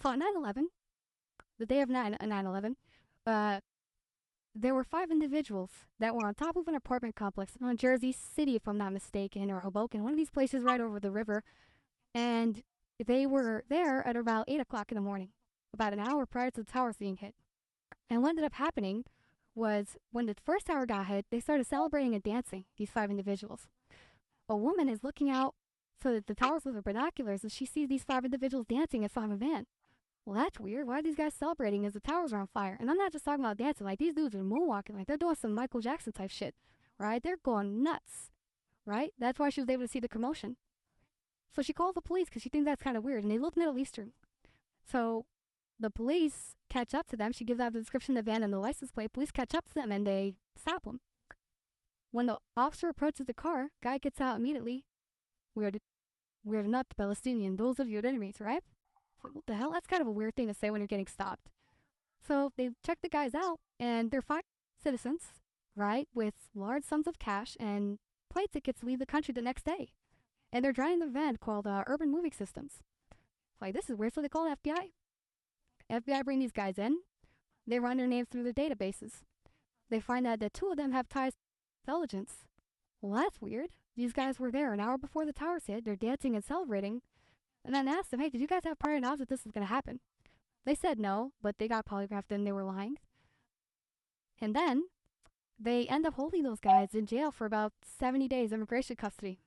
So on 9/11, the day of 9/11, there were 5 individuals that were on top of an apartment complex in Jersey City, if I'm not mistaken, or Hoboken, one of these places right over the river. And they were there at about 8 o'clock in the morning, about an hour prior to the towers being hit. And what ended up happening was when the first tower got hit, they started celebrating and dancing, these 5 individuals. A woman is looking out so that the towers with her binoculars and she sees these 5 individuals dancing in front of a van. Well, that's weird. Why are these guys celebrating as the towers are on fire? And I'm not just talking about dancing. Like, these dudes are moonwalking. Like, they're doing some Michael Jackson type shit, right? They're going nuts, right? That's why she was able to see the commotion. So she called the police because she thinks that's kind of weird. And they look Middle Eastern. So the police catch up to them. She gives out the description of the van and the license plate. Police catch up to them and they stop them. When the officer approaches the car, guy gets out immediately. We're not Palestinian. Those are your enemies, right? Like, what the hell? That's kind of a weird thing to say when you're getting stopped. So they check the guys out, and they're 5 citizens, right, with large sums of cash and plane tickets to leave the country the next day. And they're driving the van called Urban Moving Systems. Like, this is weird, so they call the FBI. FBI bring these guys in. They run their names through the databases. They find out that 2 of them have ties to intelligence. Well, that's weird. These guys were there an hour before the towers hit. They're dancing and celebrating. And then asked them, hey, did you guys have prior knowledge that this was going to happen? They said no, but they got polygraphed and they were lying. And then they end up holding those guys in jail for about 70 days immigration custody.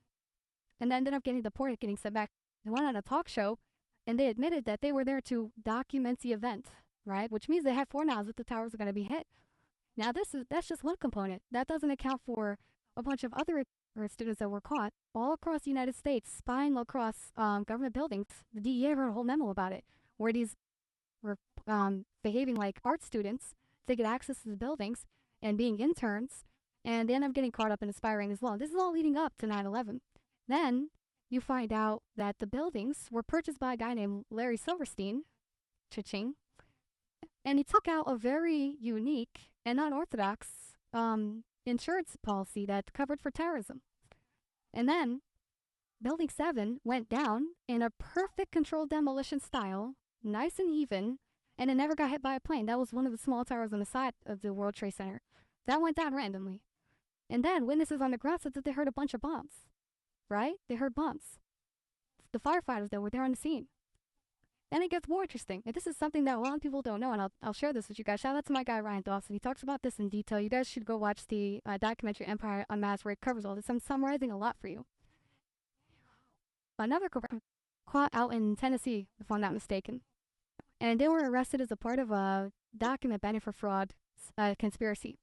And ended up getting deported, getting sent back. They went on a talk show and they admitted that they were there to document the event, right? Which means they had foreknowledge that the towers were going to be hit. Now that's just one component. That doesn't account for a bunch of other students that were caught all across the United States, spying across government buildings. The DEA wrote a whole memo about it, where these were behaving like art students to get access to the buildings and being interns, and they end up getting caught up in aspiring as well. This is all leading up to 9/11. Then you find out that the buildings were purchased by a guy named Larry Silverstein, cha-ching, and he took out a very unique and unorthodox insurance policy that covered for terrorism. And then Building 7 went down in a perfect controlled demolition style, nice and even, and it never got hit by a plane. That was one of the small towers on the side of the World Trade Center. That went down randomly. And then witnesses on the ground said that they heard a bunch of bombs, right? They heard bombs. The firefighters that were there on the scene. And it gets more interesting. And this is something that a lot of people don't know, and I'll share this with you guys. Shout out to my guy, Ryan Dawson. He talks about this in detail. You guys should go watch the documentary Empire Unmasked, where it covers all this. I'm summarizing a lot for you. Another caught out in Tennessee, if I'm not mistaken. And they were arrested as a part of a document banning for fraud conspiracy.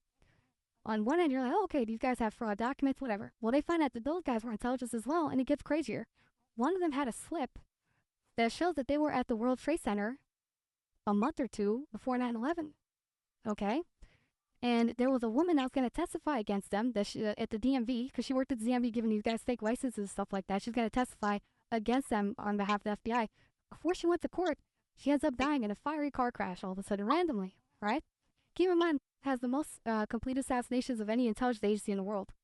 On one end, you're like, oh, okay, these guys have fraud documents, whatever. Well, they find out that those guys were intelligence as well, and it gets crazier. One of them had a slip that shows that they were at the World Trade Center a month or 2 before 9/11. Okay? And there was a woman that was going to testify against them that at the DMV, because she worked at the DMV giving these guys fake licenses and stuff like that. She's going to testify against them on behalf of the FBI. Before she went to court, she ends up dying in a fiery car crash all of a sudden, randomly, right? Keep in mind, has the most complete assassinations of any intelligence agency in the world.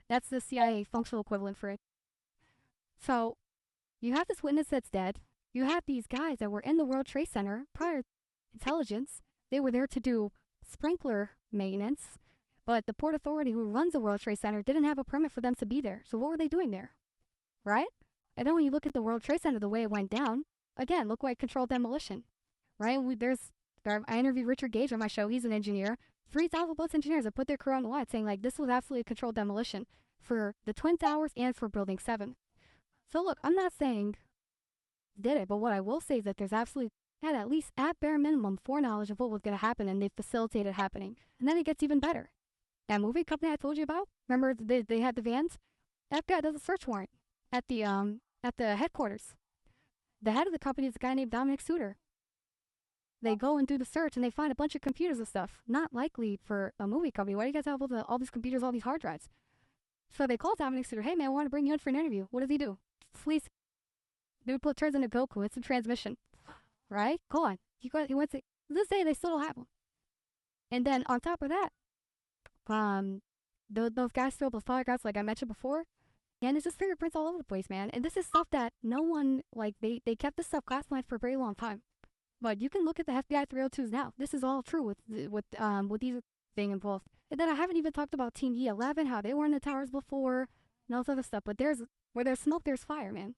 That's the CIA functional equivalent for it. So, you have this witness that's dead. You have these guys that were in the World Trade Center prior to intelligence. They were there to do sprinkler maintenance, but the Port Authority who runs the World Trade Center didn't have a permit for them to be there. So what were they doing there? Right? And then when you look at the World Trade Center, the way it went down, again, look like controlled demolition. Right? I interviewed Richard Gage on my show. He's an engineer. 3,000 plus engineers have put their career on the line saying, like, this was absolutely a controlled demolition for the Twin Towers and for Building 7. So look, I'm not saying did it, but what I will say is that there's absolutely had at least at bare minimum foreknowledge of what was going to happen, and they facilitated happening. And then it gets even better. That movie company I told you about, remember they had the vans? FBI does a search warrant at the headquarters. The head of the company is a guy named Dominic Suter. They go and do the search, and they find a bunch of computers and stuff. Not likely for a movie company. Why do you guys have all these computers, all these hard drives? So they call Dominic Suter. Hey man, I want to bring you in for an interview. What does he do? Please. Dude turns into Goku. It's a transmission. Right? Go on. He went to this day they still don't have them. And then on top of that, those guys stole the photographs like I mentioned before. And it's just fingerprints all over the place, man. And this is stuff that no one, like, they kept this stuff classified for a very long time. But you can look at the FBI 302s now. This is all true with these thing involved. And then I haven't even talked about Team E11, how they were in the towers before, and all this other stuff. But there's where there's smoke, there's fire, man.